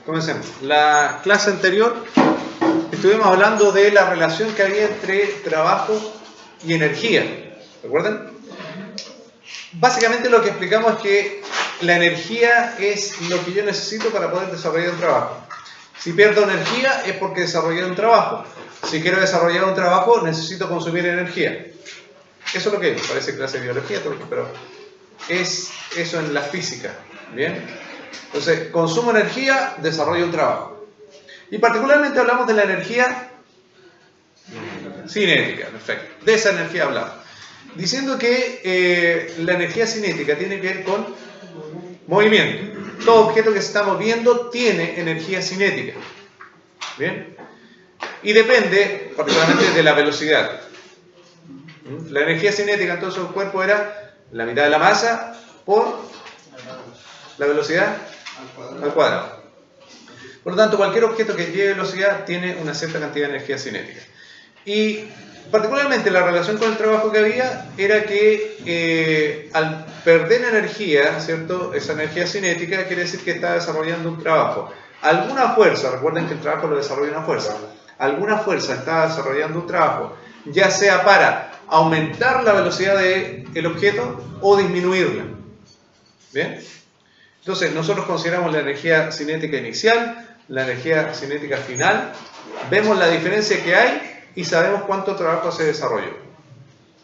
Comencemos. La clase anterior estuvimos hablando de la relación que había entre trabajo y energía. ¿Recuerdan? Básicamente lo que explicamos es que la energía es lo que yo necesito para poder desarrollar un trabajo. Si pierdo energía es porque desarrollé un trabajo. Si quiero desarrollar un trabajo necesito consumir energía. Eso es lo que es. Parece clase de biología, pero es eso en la física. ¿Bien? Entonces, consumo energía, desarrollo un trabajo. Y particularmente hablamos de la energía cinética, perfecto. De esa energía hablamos. Diciendo que la energía cinética tiene que ver con movimiento. Todo objeto que se está moviendo tiene energía cinética. ¿Bien? Y depende particularmente de la velocidad. La energía cinética entonces del cuerpo era la mitad de la masa por la velocidad al cuadrado. Por lo tanto, cualquier objeto que lleve velocidad tiene una cierta cantidad de energía cinética. Y particularmente la relación con el trabajo que había era que al perder energía, ¿cierto? Esa energía cinética quiere decir que está desarrollando un trabajo. Alguna fuerza, recuerden que el trabajo lo desarrolla una fuerza, alguna fuerza está desarrollando un trabajo, ya sea para aumentar la velocidad del objeto o disminuirla. ¿Bien? Entonces, nosotros consideramos la energía cinética inicial, la energía cinética final, vemos la diferencia que hay y sabemos cuánto trabajo se desarrolló.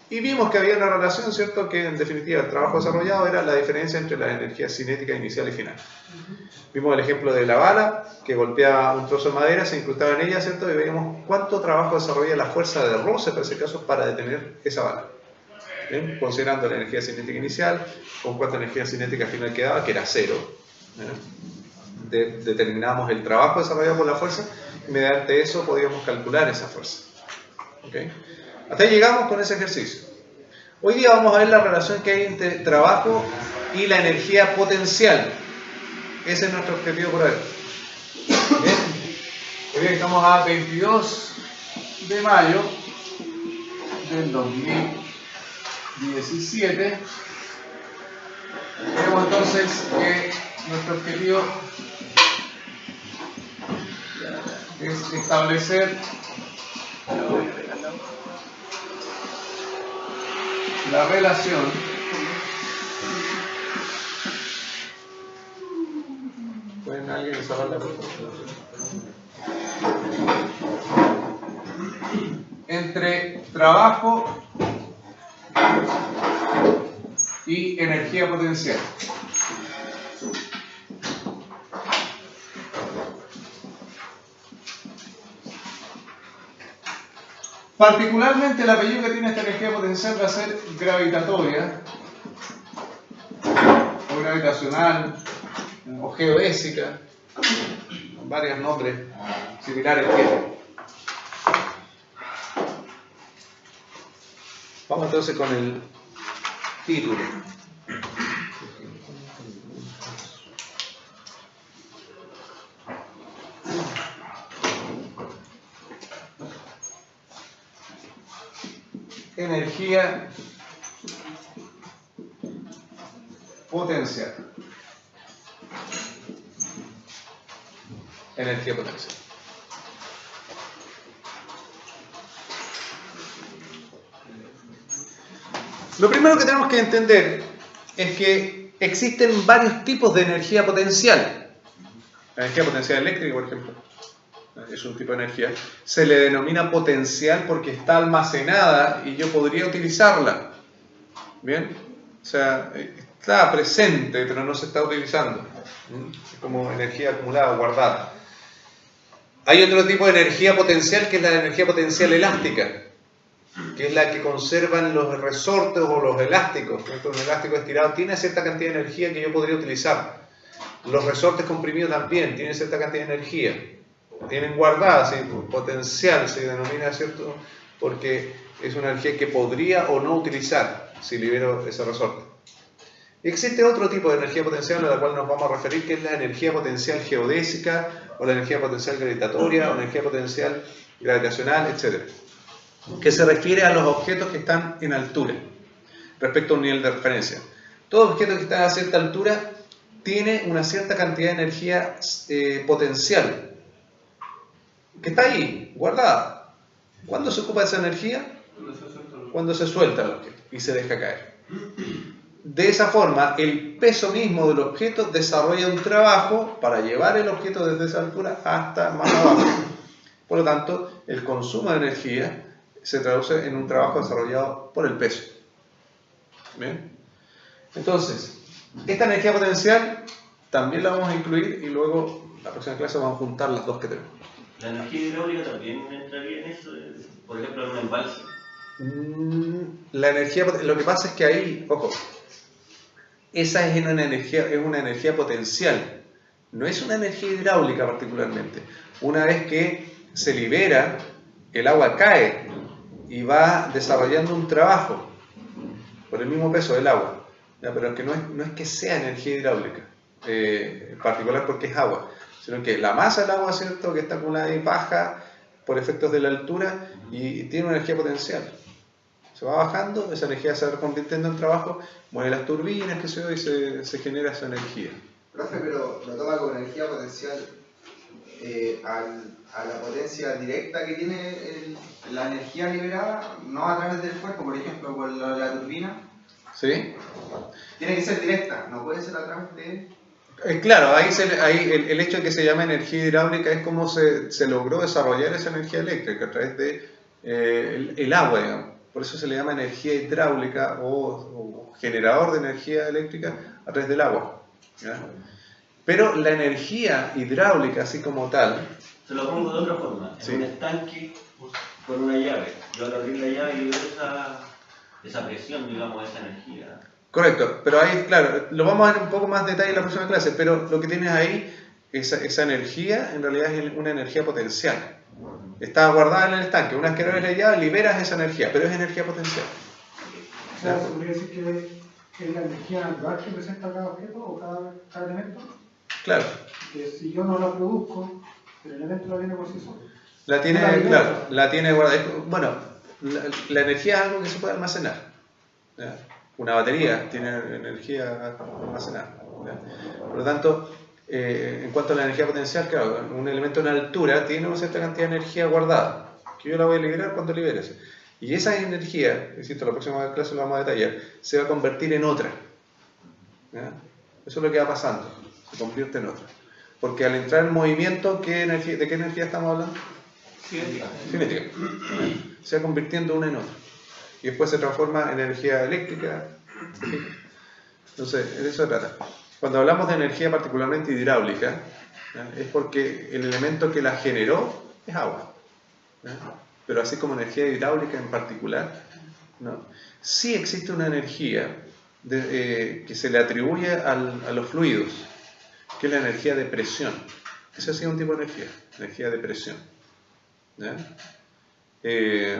Y vimos que había una relación, ¿cierto? Que en definitiva el trabajo desarrollado era la diferencia entre la energía cinética inicial y final. Vimos el ejemplo de la bala que golpeaba un trozo de madera, se incrustaba en ella, ¿cierto? Y veíamos cuánto trabajo desarrolla la fuerza de roce, para ese caso, para detener esa bala. ¿Bien? Considerando la energía cinética inicial, con cuánta energía cinética final quedaba, que era cero. Determinamos el trabajo desarrollado por la fuerza y mediante eso podíamos calcular esa fuerza. ¿Okay? Hasta ahí llegamos con ese ejercicio. Hoy día vamos a ver la relación que hay entre trabajo y la energía potencial. Ese es nuestro objetivo por hoy. Bien. Hoy día estamos a 22 de mayo del 2017. Vemos entonces que nuestro objetivo es establecer la relación ¿pueden alguien cerrar la puerta? Entre trabajo y energía potencial. Particularmente el apellido que tiene esta energía potencial va a ser gravitatoria, o gravitacional, o geodésica, con varios nombres similares que vamos entonces con el título. Energía potencial. Energía potencial. Lo primero que tenemos que entender es que existen varios tipos de energía potencial. La energía potencial eléctrica, por ejemplo, es un tipo de energía. Se le denomina potencial porque está almacenada y yo podría utilizarla. ¿Bien? O sea, está presente, pero no se está utilizando. Es como energía acumulada, guardada. Hay otro tipo de energía potencial que es la energía potencial elástica, que es la que conservan los resortes o los elásticos. Un elástico estirado tiene cierta cantidad de energía que yo podría utilizar. Los resortes comprimidos también tienen cierta cantidad de energía. Tienen guardada, ¿sí? Potencial se denomina, ¿cierto? Porque es una energía que podría o no utilizar si libero ese resorte. Existe otro tipo de energía potencial a la cual nos vamos a referir, que es la energía potencial geodésica, o la energía potencial gravitatoria, o la energía potencial gravitacional, etc. Que se refiere a los objetos que están en altura, respecto a un nivel de referencia. Todo objeto que está a cierta altura tiene una cierta cantidad de energía potencial, que está ahí, guardada. ¿Cuándo se ocupa esa energía? Cuando se suelta el objeto y se deja caer. De esa forma, el peso mismo del objeto desarrolla un trabajo para llevar el objeto desde esa altura hasta más abajo. Por lo tanto, el consumo de energía se traduce en un trabajo desarrollado por el peso. ¿Bien? Entonces, esta energía potencial también la vamos a incluir y luego la próxima clase vamos a juntar las dos que tenemos. ¿La energía hidráulica también entraría en eso? Por ejemplo, en un embalse. La energía, lo que pasa es que ahí, ojo, esa es una energía potencial, no es una energía hidráulica particularmente. Una vez que se libera, el agua cae y va desarrollando un trabajo por el mismo peso del agua. ¿Ya? Pero es que no es que sea energía hidráulica, en particular porque es agua, sino que la masa del agua, ¿cierto?, que está acumulada ahí baja por efectos de la altura y tiene una energía potencial. Se va bajando, esa energía se va convirtiendo en trabajo, mueve las turbinas, qué sé yo, y se genera esa energía. Profe, pero lo toma como energía potencial a la potencia directa que tiene la energía liberada, no a través del cuerpo, por ejemplo, por la turbina. ¿Sí? Tiene que ser directa, no puede ser a través de... Claro, ahí el hecho de que se llame energía hidráulica es como se logró desarrollar esa energía eléctrica a través de el agua, digamos. Por eso se le llama energía hidráulica o generador de energía eléctrica a través del agua. ¿Ya? Pero la energía hidráulica, así como tal... Se lo pongo de otra forma. Sí. En un estanque con una llave. Yo al abrir la llave libero esa presión, digamos, esa energía. Correcto, pero ahí, claro, lo vamos a ver un poco más detalle en la próxima clase, pero lo que tienes ahí, esa energía, en realidad es una energía potencial. Está guardada en el estanque. Una vez que abres la llave, liberas esa energía, pero es energía potencial. O sea, ¿se podría decir que es la energía natural que presenta cada objeto o cada elemento? Claro. Que si yo no la produzco, el elemento la tiene por sí solo. La tiene, claro, la tiene guardada. Bueno, la energía es algo que se puede almacenar. ¿Ya? Una batería tiene energía almacenada. ¿Ya? Por lo tanto, en cuanto a la energía potencial, claro, un elemento en altura tiene una cierta cantidad de energía guardada, que yo la voy a liberar cuando libere. Y esa energía, insisto, la próxima clase lo vamos a detallar, se va a convertir en otra. ¿Ya? Eso es lo que va pasando, se convierte en otra. Porque al entrar en movimiento, ¿de qué energía estamos hablando? Cinética. Se va convirtiendo una en otra. Y después se transforma en energía eléctrica. Entonces, de eso se trata. Cuando hablamos de energía particularmente hidráulica, ¿ya? Es porque el elemento que la generó es agua. ¿Ya? Pero así como energía hidráulica en particular, no. Sí existe una energía que se le atribuye a los fluidos, que es la energía de presión. Ese sí es un tipo de energía de presión. ¿Ya? Que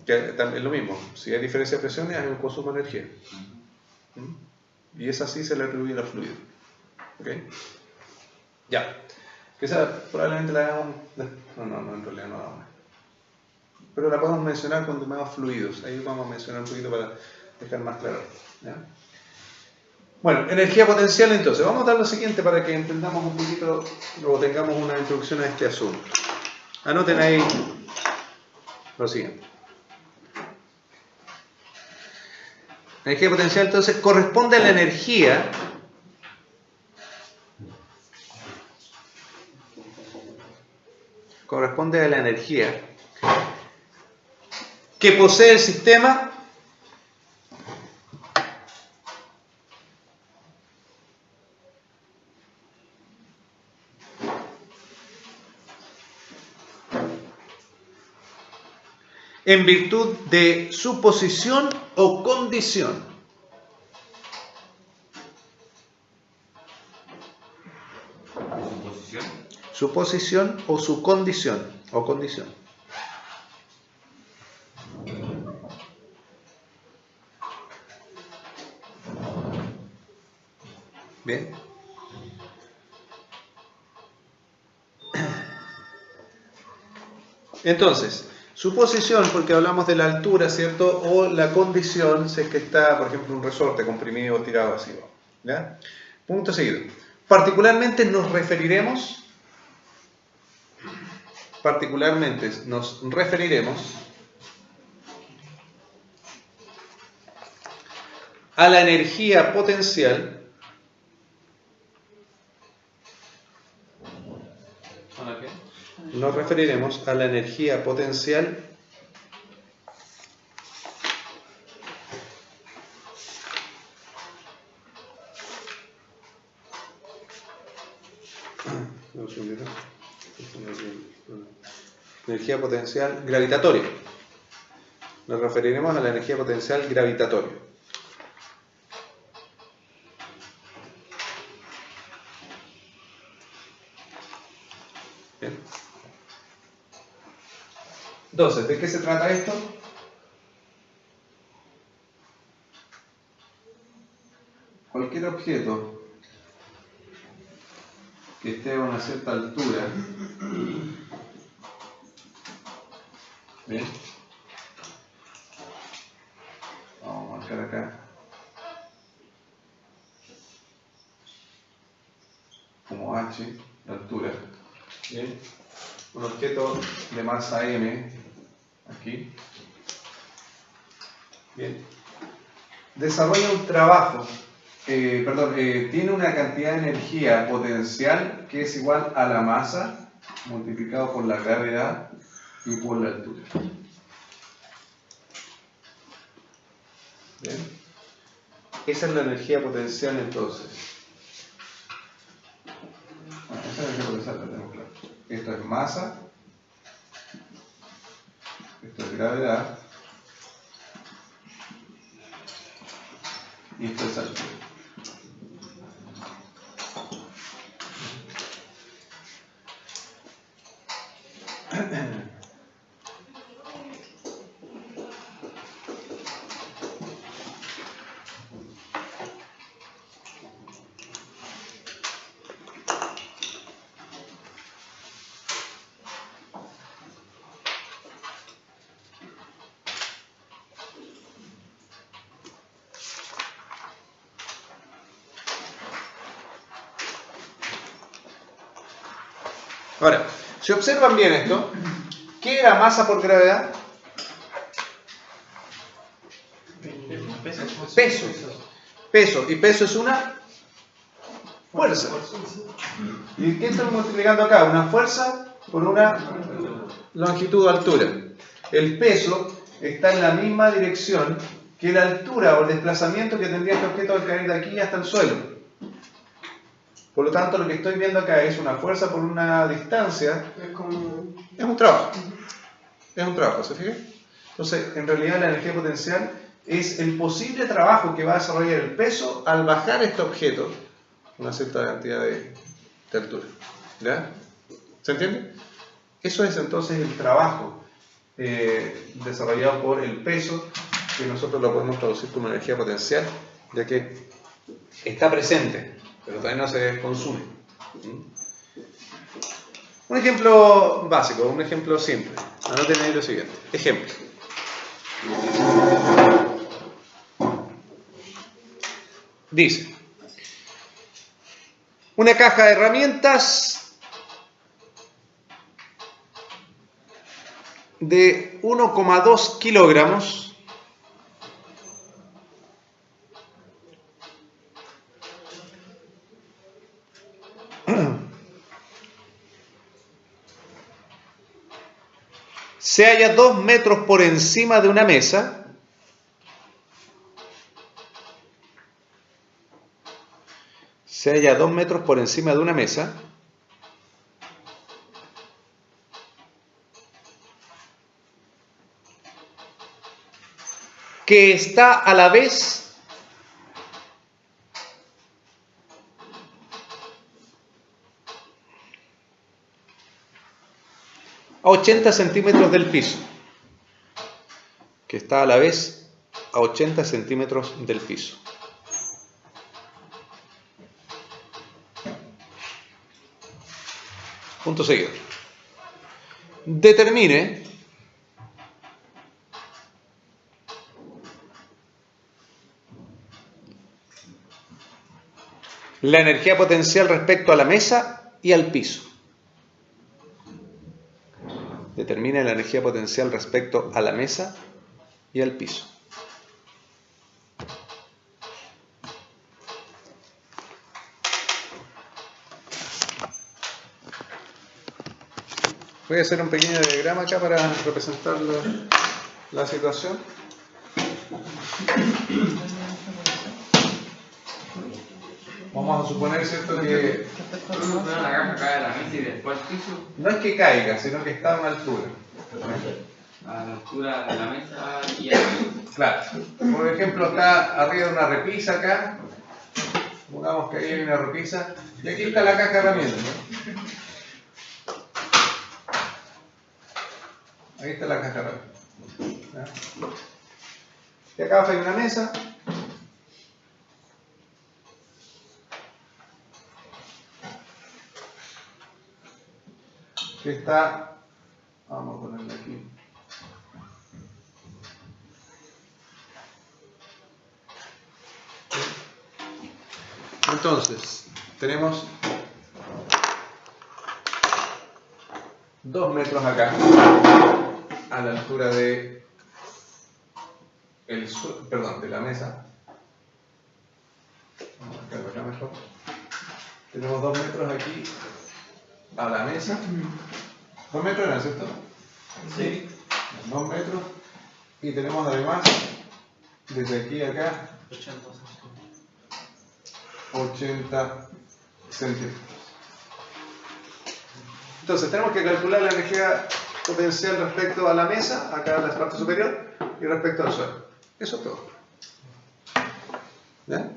es lo mismo, si hay diferencia de presiones hay un consumo de energía. Y esa sí se le atribuye a los fluidos. ¿Ok? Ya. Esa probablemente la hagamos... No, en realidad no la vamos. Pero la podemos mencionar cuando veamos fluidos. Ahí vamos a mencionar un poquito para dejar más claro. ¿Ya? Bueno, energía potencial entonces. Vamos a dar lo siguiente para que entendamos un poquito o tengamos una introducción a este asunto. Anoten ahí lo siguiente. La energía potencial entonces corresponde a la energía que posee el sistema en virtud de su posición o condición. Su posición o su condición. Bien. Entonces, su posición, porque hablamos de la altura, ¿cierto? O la condición, si es que está, por ejemplo, un resorte comprimido o tirado así. ¿Ya? Punto seguido. Particularmente nos referiremos a la energía potencial gravitatoria. Nos referiremos a la energía potencial gravitatoria. Bien. Entonces, ¿de qué se trata esto? Cualquier objeto que esté a una cierta altura, ¿bien? Vamos a marcar acá como h, la altura, ¿bien? Un objeto de masa m, aquí, bien, desarrolla un trabajo, tiene una cantidad de energía potencial que es igual a la masa multiplicado por la gravedad y por la altura. ¿Bien? Esa es la energía potencial entonces. Bueno, esa es la energía potencial, la tenemos claro. Esto es masa, esto es gravedad y esto es altura. Ahora, si observan bien esto, ¿qué era masa por gravedad? Peso. Peso. Y peso es una fuerza. ¿Y qué estoy multiplicando acá? Una fuerza por una longitud o altura. El peso está en la misma dirección que la altura o el desplazamiento que tendría este objeto al caer de aquí hasta el suelo. Por lo tanto, lo que estoy viendo acá es una fuerza por una distancia. Es un trabajo. Es un trabajo, ¿se fijan? Entonces, en realidad la energía potencial es el posible trabajo que va a desarrollar el peso al bajar este objeto una cierta cantidad de altura. ¿Ya? ¿Se entiende? Eso es entonces el trabajo desarrollado por el peso, que nosotros lo podemos traducir como energía potencial, ya que está presente, pero todavía no se consume. Un ejemplo básico, un ejemplo simple. Anoten ahí lo siguiente. Ejemplo. Dice, una caja de herramientas de 1,2 kilogramos se halla 2 metros por encima de una mesa que está a la vez a 80 centímetros del piso. Que está a la vez a 80 centímetros del piso. Punto seguido. Determine la energía potencial respecto a la mesa y al piso. Determine la energía potencial respecto a la mesa y al piso. Voy a hacer un pequeño diagrama acá para representar la situación. Vamos a suponer, ¿cierto?, que la caja cae a la mesa y después al piso, no es que caiga, sino que está a una altura. a la altura de la mesa y al piso. Claro. Por ejemplo, está arriba de una repisa acá. Supongamos que ahí hay una repisa. Y aquí está la caja de herramientas, ¿no? Ahí está la caja de herramientas. ¿Ya? Y acá abajo hay una mesa. Que está, vamos a ponerla aquí. Entonces, tenemos 2 metros acá, a la altura de de la mesa. Vamos a marcarlo acá mejor. Tenemos 2 metros aquí a la mesa. 2 metros era, ¿cierto? Sí. 2 metros. Y tenemos además, desde aquí a acá, 80 centímetros. Entonces tenemos que calcular la energía potencial respecto a la mesa, acá en la parte superior, y respecto al suelo. Eso es todo. ¿Ya?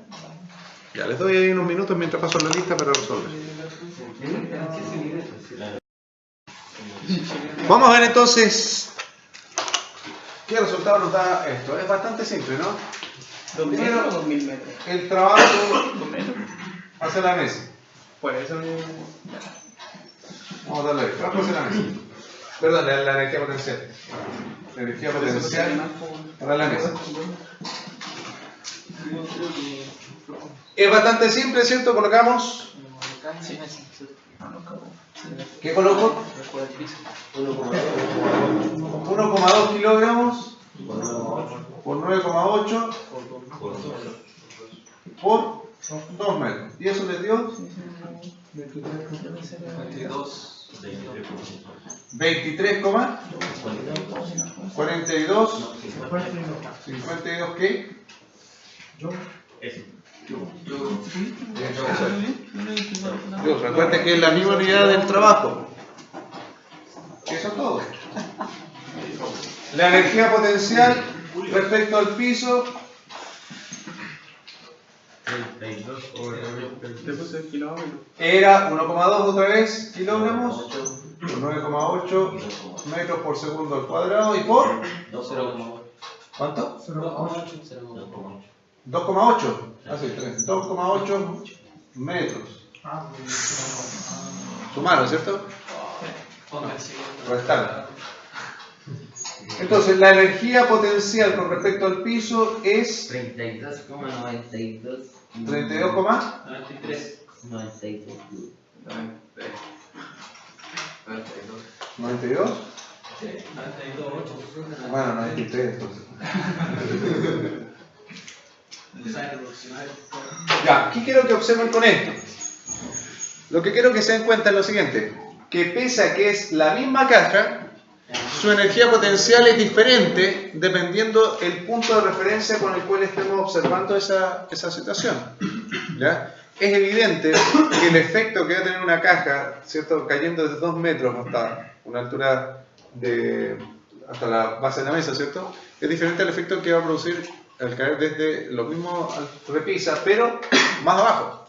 Ya, les doy ahí unos minutos mientras paso la lista para resolver. Vamos a ver entonces qué resultado nos da esto. Es bastante simple, ¿no? Primero, 2000 metros. el trabajo hacia la mesa. Por eso Vamos a darle ahí. Trabajo hacia la mesa. Perdón, la energía potencial. La energía potencial para la mesa. Es bastante simple, ¿cierto? Colocamos. ¿Qué coloco? 1,2 kilogramos por 9,8 por 2 metros. ¿Y eso les dio? 23,42. 52, ¿qué? Dios, recuerde que es la misma unidad del trabajo. Eso es todo. La energía potencial respecto al piso era 1,2 otra vez kilogramos por 9,8 metros por segundo al cuadrado y por ¿cuánto? 2,8. Así, 2,8 metros. Sumaron, ¿cierto? Restar. Entonces, la energía potencial con respecto al piso es 32,92. 32, 93. 92. Bueno, 93 entonces. Ya, ¿qué quiero que observen con esto? Lo que quiero que se den cuenta es lo siguiente, que pese a que es la misma caja, su energía potencial es diferente dependiendo el punto de referencia con el cual estemos observando esa situación. ¿Ya? Es evidente que el efecto que va a tener una caja, ¿cierto?, cayendo desde 2 metros hasta una altura hasta la base de la mesa, ¿cierto?, es diferente al efecto que va a producir al caer desde lo mismo repisa, pero más abajo.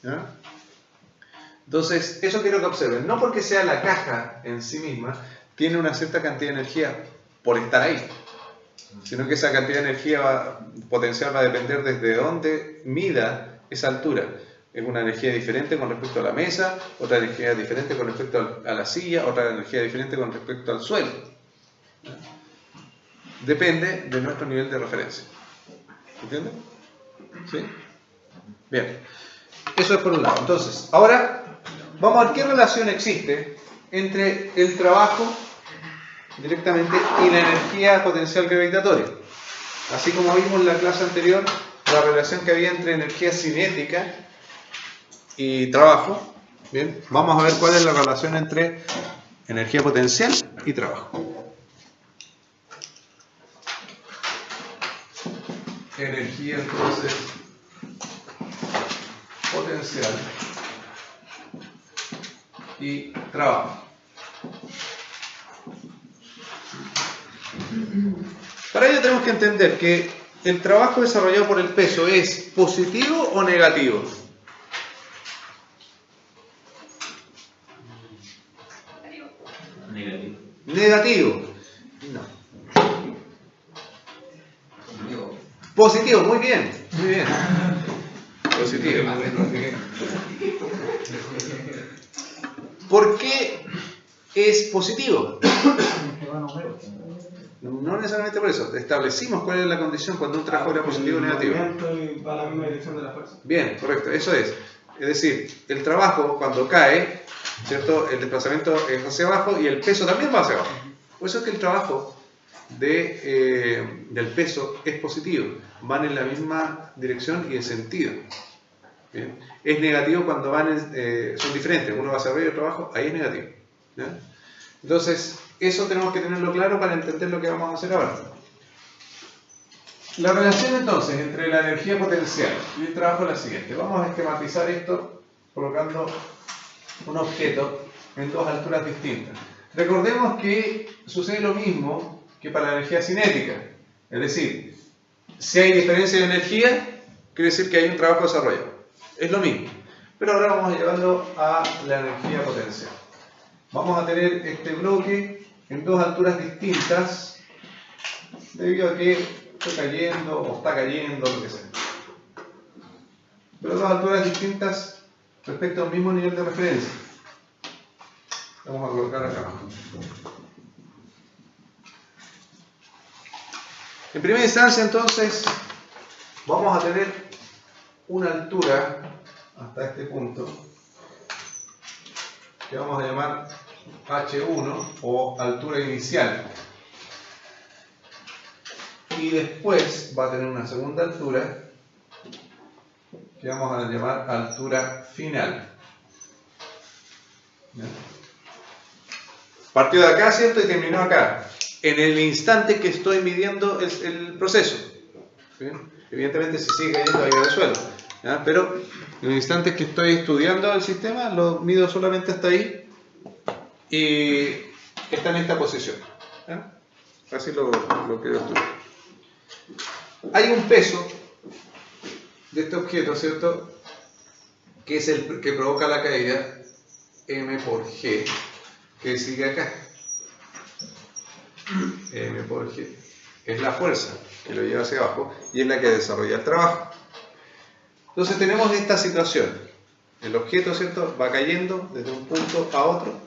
¿Ya? Entonces, eso quiero que observen. No porque sea la caja en sí misma, tiene una cierta cantidad de energía por estar ahí, sino que esa cantidad de energía potencial va a depender desde dónde mida esa altura. Es una energía diferente con respecto a la mesa, otra energía diferente con respecto a la silla, otra energía diferente con respecto al suelo. Depende de nuestro nivel de referencia. ¿Entienden? ¿Sí? Bien. Eso es por un lado. Entonces, ahora vamos a ver qué relación existe entre el trabajo directamente y la energía potencial gravitatoria. Así como vimos en la clase anterior, la relación que había entre energía cinética y trabajo. Bien, vamos a ver cuál es la relación entre energía potencial y trabajo. Energía entonces potencial y trabajo. Para ello tenemos que entender que el trabajo desarrollado por el peso es positivo o negativo. Negativo. Negativo. No. Positivo, muy bien, muy bien. Positivo. ¿Por qué es positivo? No necesariamente por eso. Establecimos cuál es la condición cuando un trabajo era positivo o negativo. Va a la misma dirección de la fuerza. Bien, correcto, eso es. Es decir, el trabajo cuando cae, ¿cierto? El desplazamiento es hacia abajo y el peso también va hacia abajo. Por eso es que el trabajo del peso es positivo. Van en la misma dirección y en sentido. Bien. Es negativo cuando son diferentes. Uno va hacia arriba y otro abajo, ahí es negativo. ¿Ya? Entonces, eso tenemos que tenerlo claro para entender lo que vamos a hacer ahora. La relación entonces entre la energía potencial y el trabajo es la siguiente. Vamos a esquematizar esto colocando un objeto en dos alturas distintas. Recordemos que sucede lo mismo que para la energía cinética. Es decir, si hay diferencia de energía, quiere decir que hay un trabajo desarrollado. Es lo mismo. Pero ahora vamos a llevarlo a la energía potencial. Vamos a tener este bloque en dos alturas distintas debido a que está cayendo o está cayendo, lo que sea. Pero dos alturas distintas respecto a un mismo nivel de referencia. Vamos a colocar acá abajo. En primera instancia, entonces, vamos a tener una altura hasta este punto que vamos a llamar H1 o altura inicial. Y después va a tener una segunda altura que vamos a llamar altura final. ¿Ya? Partió de acá, ¿cierto? Y terminó acá. En el instante que estoy midiendo el proceso. ¿Sí? Evidentemente si sigue cayendo ahí al suelo. ¿Ya? Pero en el instante que estoy estudiando el sistema, lo mido solamente hasta ahí. Y está en esta posición. ¿Ya? Así lo quiero estudiar. Hay un peso de este objeto, ¿cierto? Que es el que provoca la caída, m por g, que sigue acá. M por g es la fuerza que lo lleva hacia abajo y es la que desarrolla el trabajo. Entonces tenemos esta situación. El objeto, ¿cierto?, va cayendo desde un punto a otro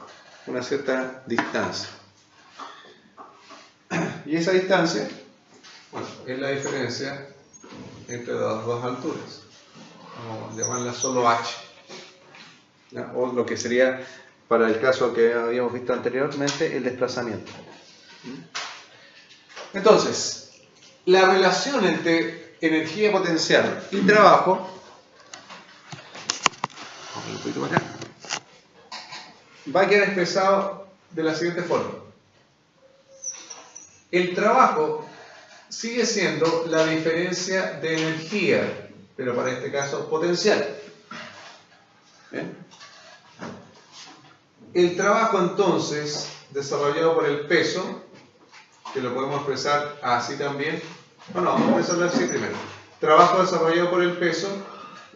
una cierta distancia. Y esa distancia, bueno, es la diferencia entre las dos alturas. Vamos a llamarla solo h. ¿Ya? O lo que sería, para el caso que habíamos visto anteriormente, el desplazamiento. Entonces, la relación entre energía potencial y trabajo, un poquito más acá, va a quedar expresado de la siguiente forma. El trabajo sigue siendo la diferencia de energía, pero para este caso potencial. ¿Bien? El trabajo entonces desarrollado por el peso, que lo podemos expresar así también. Bueno, vamos a expresarlo así primero. Trabajo desarrollado por el peso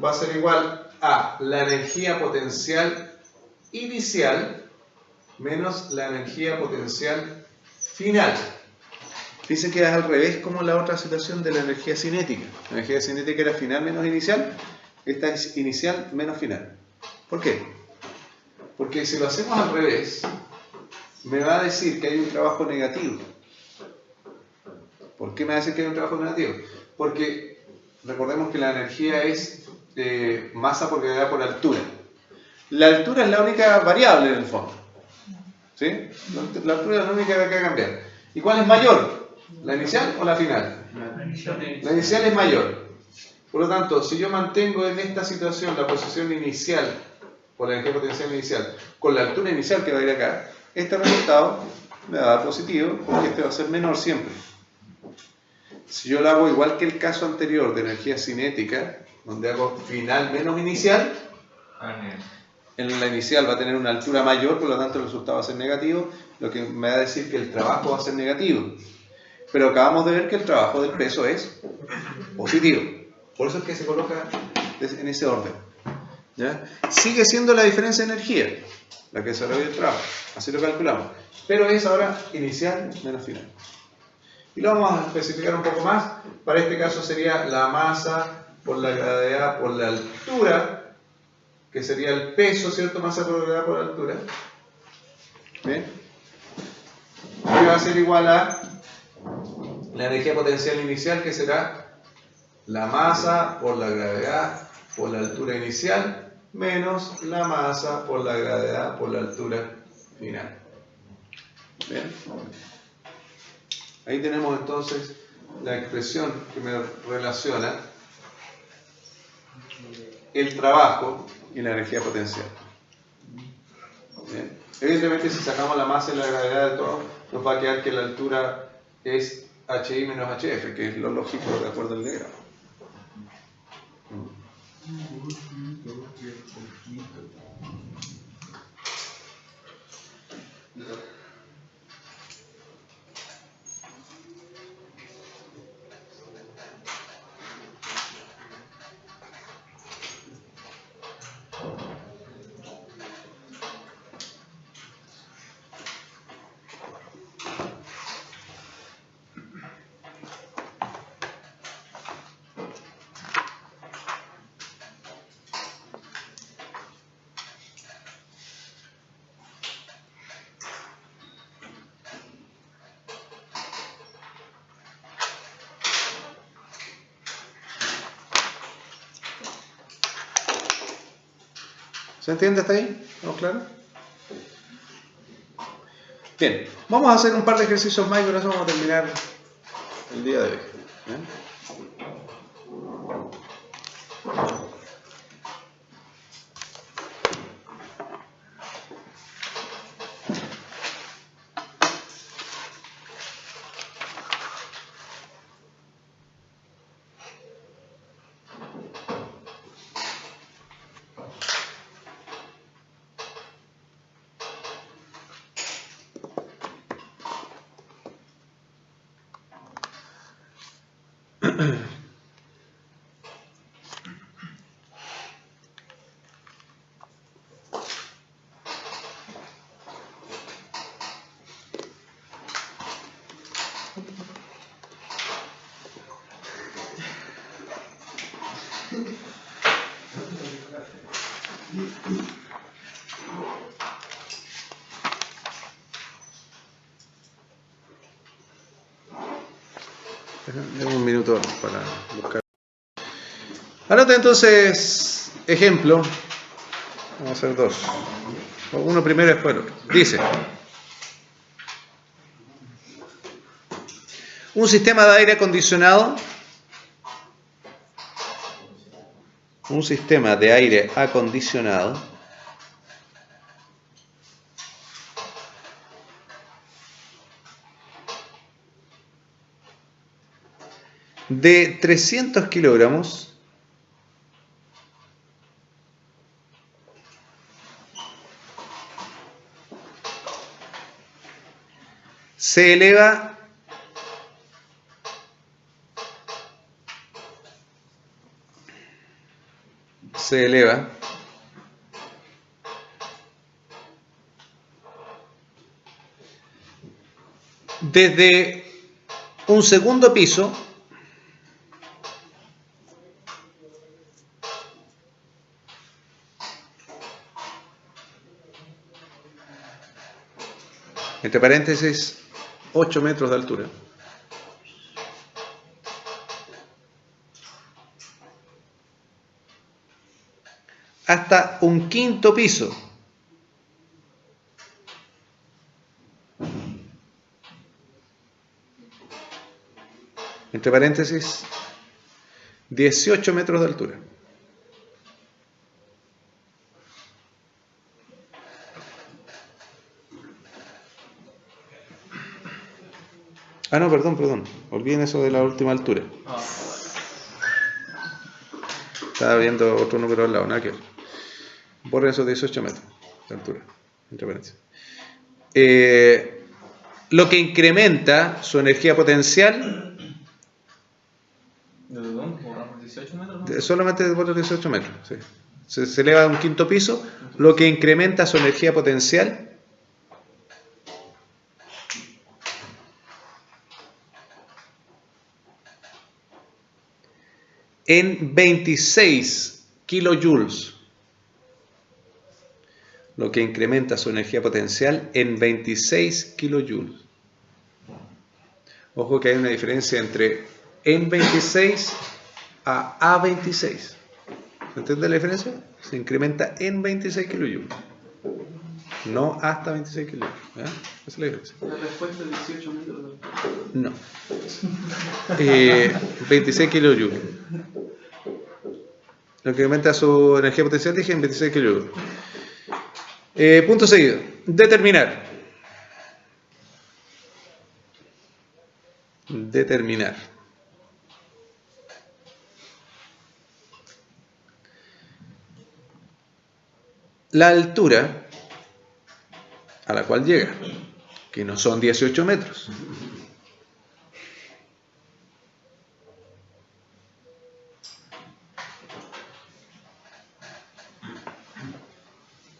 va a ser igual a la energía potencial inicial menos la energía potencial final. Dice que es al revés como la otra situación de la energía cinética. La energía cinética era final menos inicial, esta es inicial menos final. ¿Por qué? Porque si lo hacemos al revés, me va a decir que hay un trabajo negativo. ¿Por qué me va a decir que hay un trabajo negativo? Porque recordemos que la energía es masa por gravedad por altura. La altura es la única variable en el fondo. ¿Sí? La altura es la única que hay que cambiar. ¿Y cuál es mayor? ¿La inicial o la final? La inicial es mayor. Por lo tanto, si yo mantengo en esta situación la posición inicial, o la energía potencial inicial, con la altura inicial que va a ir acá, este resultado me va a dar positivo, porque este va a ser menor siempre. Si yo lo hago igual que el caso anterior de energía cinética, donde hago final menos inicial, en la inicial va a tener una altura mayor, por lo tanto el resultado va a ser negativo, lo que me va a decir que el trabajo va a ser negativo. Pero acabamos de ver que el trabajo del peso es positivo. Por eso es que se coloca en ese orden. ¿Ya? Sigue siendo la diferencia de energía, la que desarrolla el trabajo. Así lo calculamos. Pero es ahora inicial menos final. Y lo vamos a especificar un poco más. Para este caso sería la masa por la gravedad por la altura, que sería el peso, ¿cierto? Masa por gravedad por altura. ¿Bien? Y va a ser igual a la energía potencial inicial, que será la masa por la gravedad por la altura inicial menos la masa por la gravedad por la altura final. Bien. Ahí tenemos entonces la expresión que me relaciona el trabajo y la energía potencial. Bien. Evidentemente, si sacamos la masa y la gravedad de todo, nos va a quedar que la altura es HI menos HF, que es lo lógico de acuerdo al diagrama. ¿Se entiende hasta ahí? ¿Estamos claros? Bien, vamos a hacer un par de ejercicios más y con eso vamos a terminar el día de hoy. ¿Bien? Tengo un minuto para buscar. Anota entonces ejemplo. Vamos a hacer dos. Uno primero y después el otro. Dice: un sistema de aire acondicionado. Un sistema de aire acondicionado de 300 kilogramos se eleva desde un segundo piso entre paréntesis 8 metros de altura, hasta un quinto piso. Entre paréntesis, 18 metros de altura. Ah, no, perdón. Olviden eso de la última altura. Estaba viendo otro número al lado, nada que ver. Borre esos 18 metros de altura, entre paréntesis. Lo que incrementa su energía potencial. ¿De dónde? ¿Borramos 18 metros? ¿No? Solamente por los 18 metros. Sí. Se eleva a un quinto piso, lo que incrementa su energía potencial en 26 kilojoules. Lo que incrementa su energía potencial en 26 kilojoules. Ojo que hay una diferencia entre en 26 a 26. ¿Se entiende la diferencia? Se incrementa en 26 kilojoules. No hasta 26 kilojoules. ¿Ya? Esa es la diferencia. La respuesta es 18 metros. No. 26 kilojoules. Lo que aumenta su energía potencial, dije, en 26 kilojoules. Punto seguido. Determinar. La altura a la cual llega, que no son 18 metros.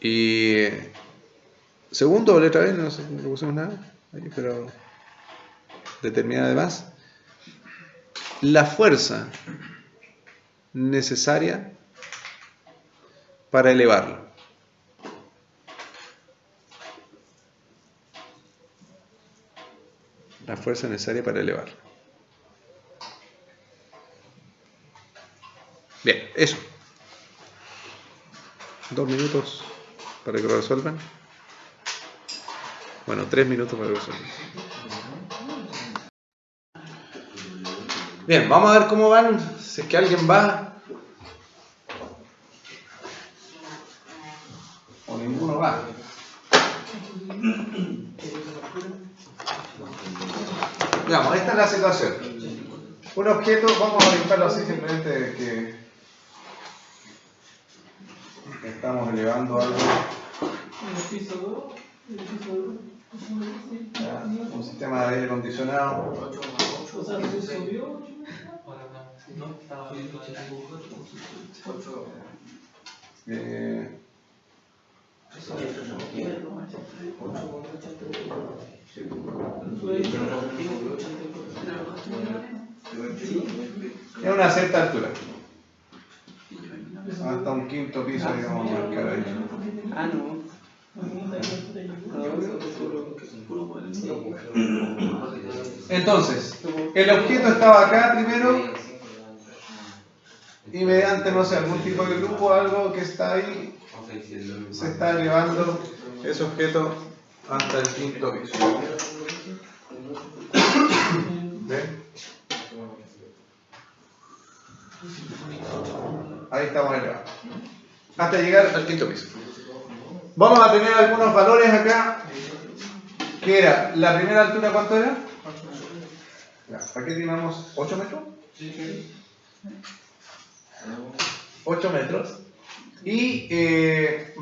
Y segundo, letra B, no le pusimos nada, ahí, pero determinar además la fuerza necesaria para elevarlo. La fuerza necesaria para elevarlo. Bien, eso. 2 minutos para que lo resuelvan. Bueno, 3 minutos para que lo resuelvan. Bien, vamos a ver cómo van. Si es que alguien va. O ninguno va. Digamos, esta es la situación. Un objeto, vamos a orientarlo así simplemente de que estamos elevando algo. Ya, un sistema de aire acondicionado. Es una cierta altura. Hasta un quinto piso, digamos, marcar ahí. Entonces, el objeto estaba acá primero y mediante, no sé, algún tipo de grupo o algo que está ahí, se está elevando ese objeto hasta el quinto piso. ¿Ven? Ahí estamos elevados. Hasta llegar al quinto piso. Vamos a tener algunos valores acá. ¿Qué era? ¿La primera altura cuánto era? Ya, aquí tenemos 8 metros. 8 metros. Y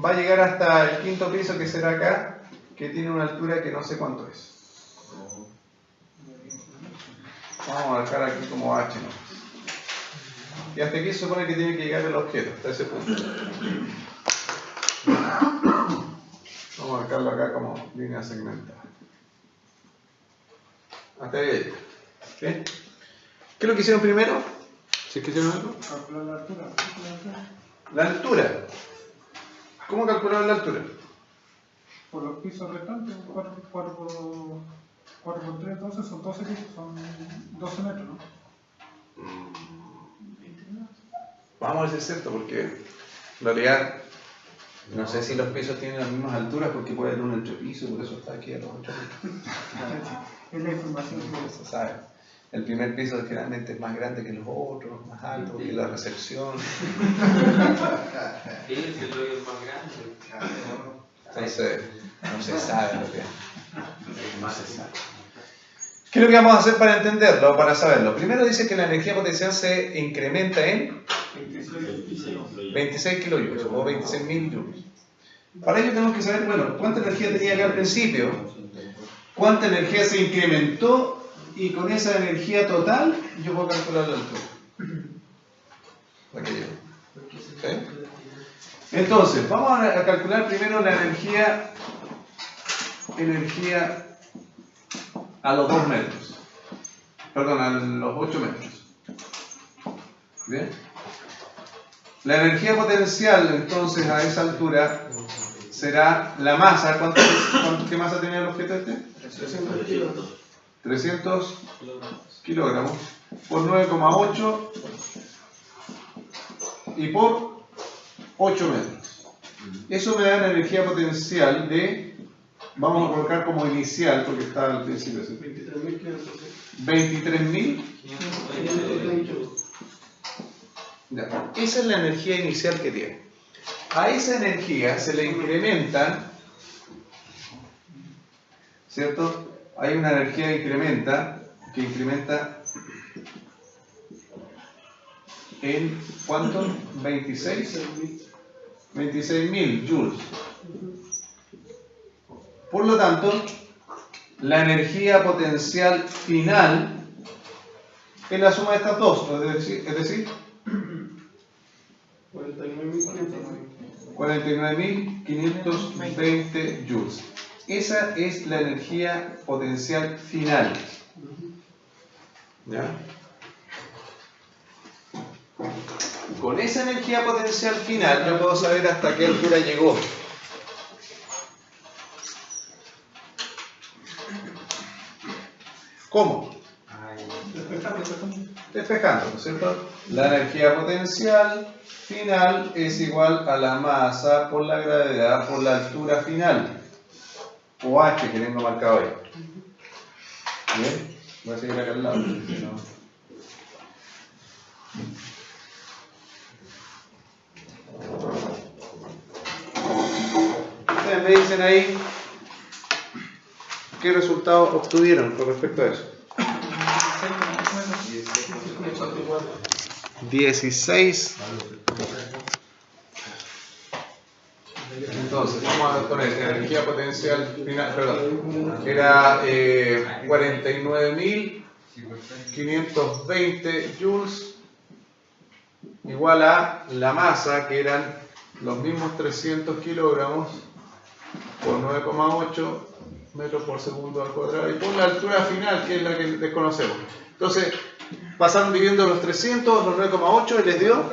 va a llegar hasta el quinto piso, que será acá, que tiene una altura que no sé cuánto es. Vamos a marcar aquí como H, ¿no? Y hasta aquí se supone que tiene que llegar el objeto, hasta ese punto. Vamos a marcarlo acá como línea segmentada. Hasta ahí llega. ¿Bien? ¿Qué es lo que hicieron primero? ¿Si es que hicieron algo? Calcular la altura. La altura. ¿Cómo calcular la altura? Por los pisos restantes, 4 por 3, 12, son 12 pisos, son 12 metros, ¿no? Vamos a ver si es cierto, porque En realidad, no sé si los pisos tienen las mismas alturas porque puede haber un entrepiso, por eso está aquí a los 8 metros. Es la información que No se sabe. El primer piso generalmente es más grande que los otros, más alto que la recepción. Sí, si el hoyo es más grande. Entonces, no se sabe lo que es. No se sabe. ¿Qué es lo que vamos a hacer para entenderlo, para saberlo? Primero dice que la energía potencial se incrementa en 26 kilojoules o 26.000 joules. Para ello tenemos que saber, bueno, cuánta energía tenía acá al principio, cuánta energía se incrementó y con esa energía total yo puedo calcular la altura. Aquello. ¿Sí? Entonces, vamos a calcular primero la energía a los 2 metros. Perdón, a los 8 metros. ¿Bien? La energía potencial, entonces, a esa altura será la masa. ¿Qué masa tenía el objeto este? 300 kilogramos por 9,8 y por 8 metros. Eso me da una energía potencial de, vamos a colocar como inicial, porque está al principio, 23.000. Ya. Esa es la energía inicial que tiene. A esa energía se le incrementan, ¿cierto? Hay una energía que incrementa en ¿cuánto? 26.000 joules. Por lo tanto, la energía potencial final es la suma de estas dos, es decir 49.520 joules. Esa es la energía potencial final. ¿Ya? Con esa energía potencial final yo puedo saber hasta qué altura llegó. ¿Cómo? Despejando, ¿no es cierto? La energía potencial final es igual a la masa por la gravedad por la altura final. O H que tengo marcado ahí. Bien, voy a seguir acá al lado. Ustedes me dicen ahí qué resultados obtuvieron con respecto a eso. 16. Entonces, vamos a poner energía potencial final, perdón, era 49.520 joules igual a la masa, que eran los mismos 300 kilogramos por 9,8 metros por segundo al cuadrado, y por la altura final, que es la que desconocemos. Entonces, pasaron dividiendo los 300, los 9,8 y les dio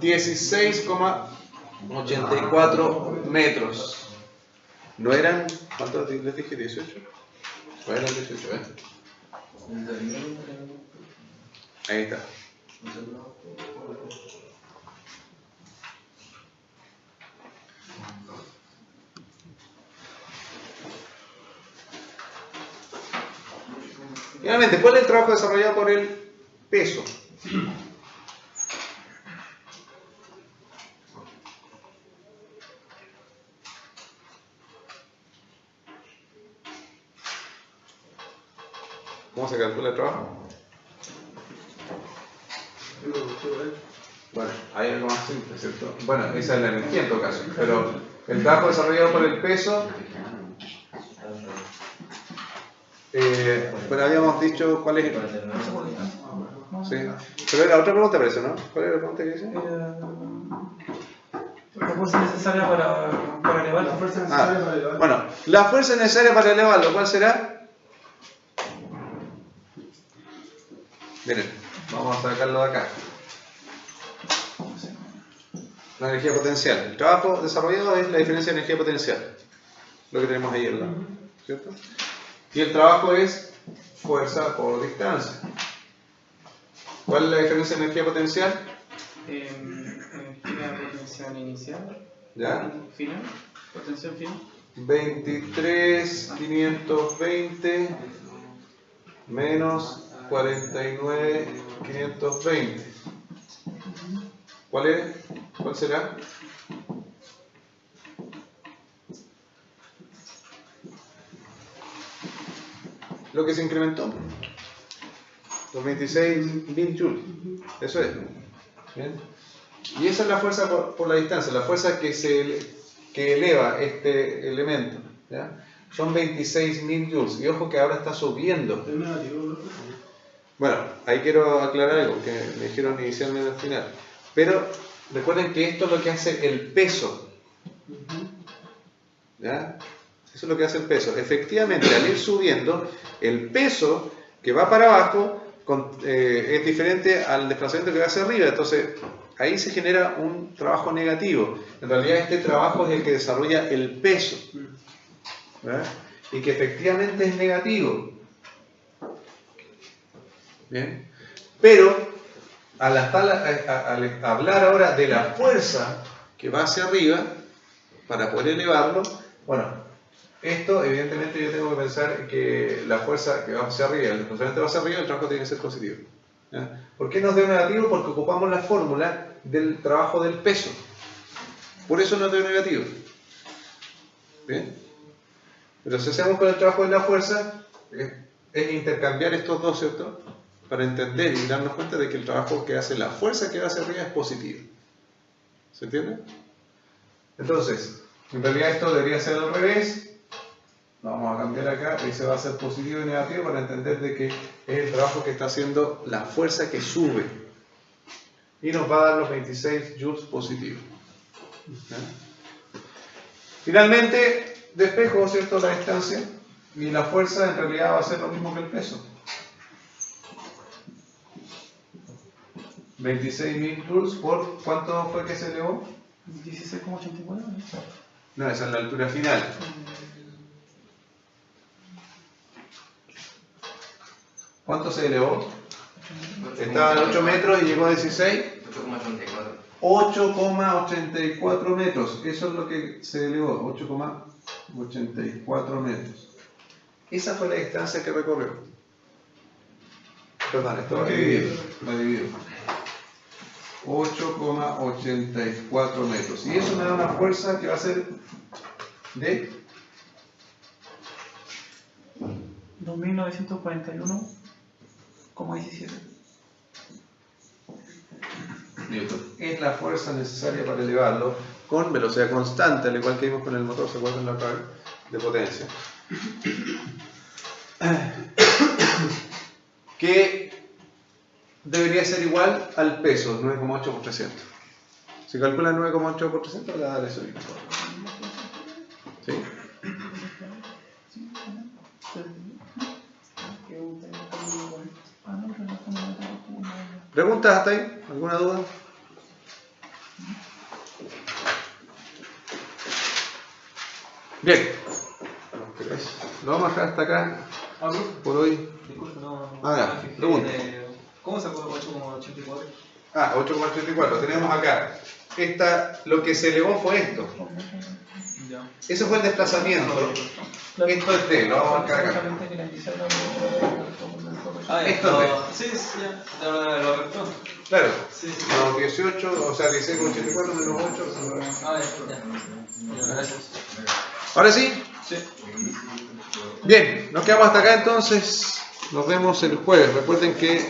16,84 metros. ¿No eran? ¿Cuántos les dije? ¿18? ¿No eran 18? Ahí está. Finalmente, ¿cuál es el trabajo desarrollado por el peso? ¿Cómo se calcula el trabajo? Bueno, hay algo más simple, ¿cierto? Bueno, esa es la energía en todo caso, pero el trabajo desarrollado por el peso, bueno, habíamos dicho cuál es el... Sí, pero era otra pregunta, parece, ¿no? ¿Cuál era la pregunta que dice? La fuerza necesaria para elevar la fuerza necesaria para elevar. Bueno, la fuerza necesaria para elevarlo, ¿cuál será? Miren, vamos a sacarlo de acá. La energía potencial. El trabajo desarrollado es la diferencia de energía potencial. Lo que tenemos ahí al lado, ¿cierto? Y el trabajo es fuerza por distancia. ¿Cuál es la diferencia de energía potencial? Energía potencial inicial. ¿Ya? Final. Potencial final. 23.520 menos 49.520. ¿Cuál es? ¿Cuál será? Lo que se incrementó. Los 26.000 joules. Eso es. ¿Bien? Y esa es la fuerza por la distancia, la fuerza que eleva este elemento. ¿Ya? Son 26.000 joules. Y ojo que ahora está subiendo. Bueno, ahí quiero aclarar algo que me dijeron inicialmente al final. Pero recuerden que esto es lo que hace el peso. ¿Ya? Eso es lo que hace el peso. Efectivamente, al ir subiendo, el peso que va para abajo es diferente al desplazamiento que va hacia arriba. Entonces, ahí se genera un trabajo negativo. En realidad, este trabajo es el que desarrolla el peso. ¿Verdad? Y que efectivamente es negativo. ¿Bien? Pero, al hablar ahora de la fuerza que va hacia arriba, para poder elevarlo, bueno, esto evidentemente yo tengo que pensar que la fuerza que va hacia arriba, el desplazamiento va hacia arriba, el trabajo tiene que ser positivo. ¿Ya? ¿Por qué nos dio negativo? Porque ocupamos la fórmula del trabajo del peso. Por eso nos dio negativo. ¿Bien? Pero si hacemos con el trabajo de la fuerza, es intercambiar estos dos, ¿cierto? Para entender y darnos cuenta de que el trabajo que hace la fuerza que va hacia arriba es positivo. ¿Se entiende? Entonces, en realidad esto debería ser al revés. Vamos a cambiar acá y se va a hacer positivo y negativo para entender de que es el trabajo que está haciendo la fuerza que sube. Y nos va a dar los 26 joules positivos. ¿Ya? Finalmente, despejo, ¿cierto?, la distancia. Y la fuerza en realidad va a ser lo mismo que el peso. 26.000 joules por ¿cuánto fue que se elevó? 16,84. No, esa es la altura final. ¿Cuánto se elevó? Estaba a 8 metros y llegó a 16. 8,84 metros. Eso es lo que se elevó. 8,84 metros. Esa fue la distancia que recorrió. Perdón, esto va dividido. 8,84 metros. Y eso me da una fuerza que va a ser de 2.941,17 newton. Es la fuerza necesaria para elevarlo con velocidad constante, al igual que vimos con el motor, ¿se acuerdan la otra vez? De potencia. Que debería ser igual al peso, 9,8 por 300. Si calcula 9,8 por 300, le da eso mismo. ¿Sí? ¿Preguntas hasta ahí? ¿Alguna duda? Bien. Lo vamos a dejar hasta acá por hoy. Disculpe, no. Pregunta. ¿Cómo sacó 8,84? 8,84. Tenemos acá. Lo que se elevó fue esto. Ya. Ese fue el desplazamiento. Esto es D, lo vamos a marcar acá. Esto es D. Sí, ya. Lo restó. Claro. Sí. Los 18, o sea, 16,84 menos 8. Ya. Gracias. Ahora sí. Sí. Bien, nos quedamos hasta acá entonces. Nos vemos el jueves. Recuerden que